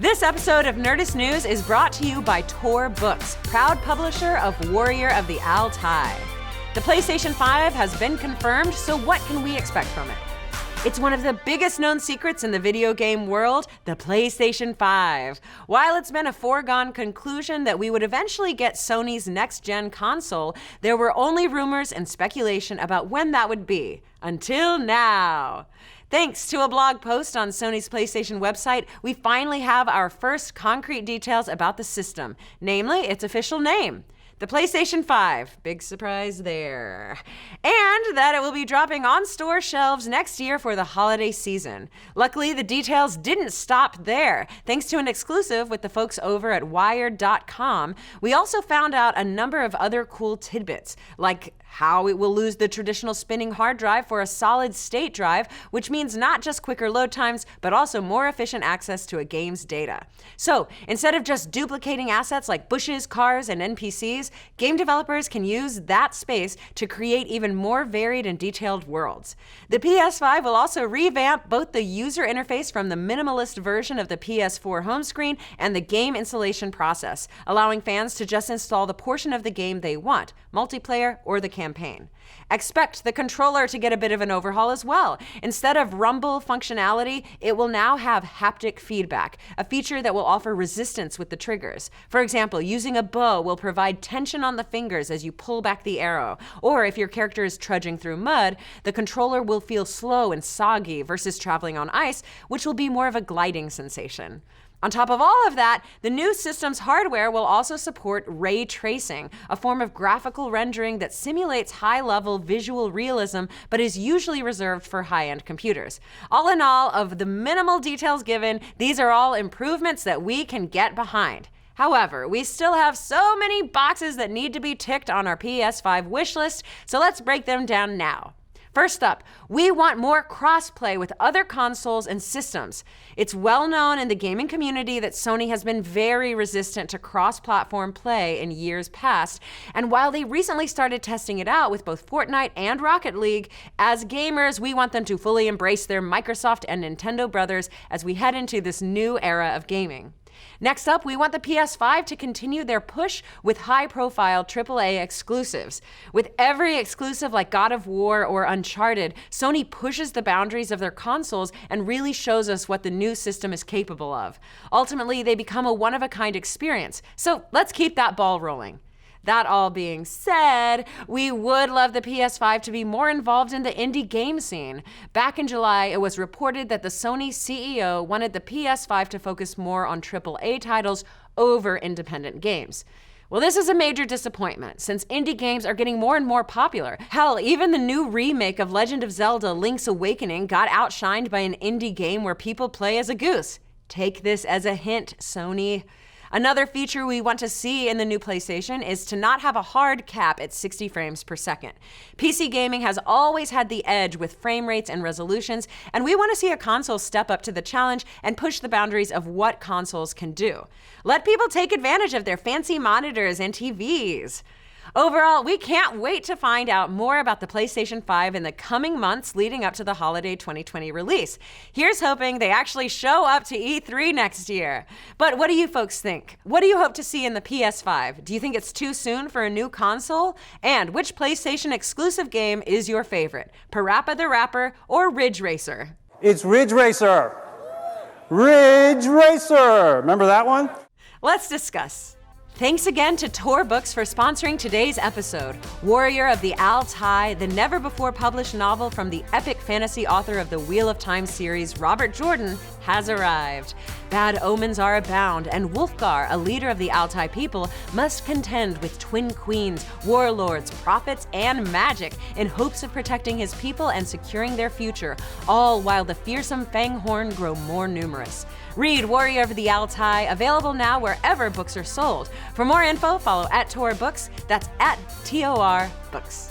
This episode of Nerdist News is brought to you by Tor Books, proud publisher of Warrior of the Altai. The PlayStation 5 has been confirmed, so what can we expect from it? It's one of the biggest known secrets in the video game world, the PlayStation 5. While it's been a foregone conclusion that we would eventually get Sony's next-gen console, there were only rumors and speculation about when that would be. Until now. Thanks to a blog post on Sony's PlayStation website, we finally have our first concrete details about the system, namely its official name. The PlayStation 5, big surprise there. And that it will be dropping on store shelves next year for the holiday season. Luckily, the details didn't stop there. Thanks to an exclusive with the folks over at Wired.com, we also found out a number of other cool tidbits, like how it will lose the traditional spinning hard drive for a solid state drive, which means not just quicker load times, but also more efficient access to a game's data. So, instead of just duplicating assets like bushes, cars, and NPCs, game developers can use that space to create even more varied and detailed worlds. The PS5 will also revamp both the user interface from the minimalist version of the PS4 home screen and the game installation process, allowing fans to just install the portion of the game they want, multiplayer or the campaign. Expect the controller to get a bit of an overhaul as well. Instead of rumble functionality, it will now have haptic feedback, a feature that will offer resistance with the triggers. For example, using a bow will provide tension on the fingers as you pull back the arrow. Or if your character is trudging through mud, the controller will feel slow and soggy versus traveling on ice, which will be more of a gliding sensation. On top of all of that, the new system's hardware will also support ray tracing, a form of graphical rendering that simulates high-level visual realism but is usually reserved for high-end computers. All in all, of the minimal details given, these are all improvements that we can get behind. However, we still have so many boxes that need to be ticked on our PS5 wishlist, so let's break them down now. First up, we want more cross-play with other consoles and systems. It's well known in the gaming community that Sony has been very resistant to cross-platform play in years past, and while they recently started testing it out with both Fortnite and Rocket League, as gamers, we want them to fully embrace their Microsoft and Nintendo brothers as we head into this new era of gaming. Next up, we want the PS5 to continue their push with high-profile AAA exclusives. With every exclusive like God of War or Uncharted, Sony pushes the boundaries of their consoles and really shows us what the new system is capable of. Ultimately, they become a one-of-a-kind experience. So let's keep that ball rolling. That all being said, we would love the PS5 to be more involved in the indie game scene. Back in July, it was reported that the Sony CEO wanted the PS5 to focus more on AAA titles over independent games. Well, this is a major disappointment, since indie games are getting more and more popular. Hell, even the new remake of Legend of Zelda: Link's Awakening got outshined by an indie game where people play as a goose. Take this as a hint, Sony. Another feature we want to see in the new PlayStation is to not have a hard cap at 60 frames per second. PC gaming has always had the edge with frame rates and resolutions, and we want to see a console step up to the challenge and push the boundaries of what consoles can do. Let people take advantage of their fancy monitors and TVs. Overall, we can't wait to find out more about the PlayStation 5 in the coming months leading up to the holiday 2020 release. Here's hoping they actually show up to E3 next year. But what do you folks think? What do you hope to see in the PS5? Do you think it's too soon for a new console? And which PlayStation exclusive game is your favorite? Parappa the Rapper or Ridge Racer? It's Ridge Racer. Ridge Racer. Remember that one? Let's discuss. Thanks again to Tor Books for sponsoring today's episode. Warrior of the Altai, the never-before-published novel from the epic fantasy author of the Wheel of Time series, Robert Jordan, has arrived. Bad omens are abound, and Wulfgar, a leader of the Altai people, must contend with twin queens, warlords, prophets, and magic in hopes of protecting his people and securing their future, all while the fearsome Fanghorn grow more numerous. Read Warrior of the Altai, available now wherever books are sold. For more info, follow @Tor Books. That's @TOR Books.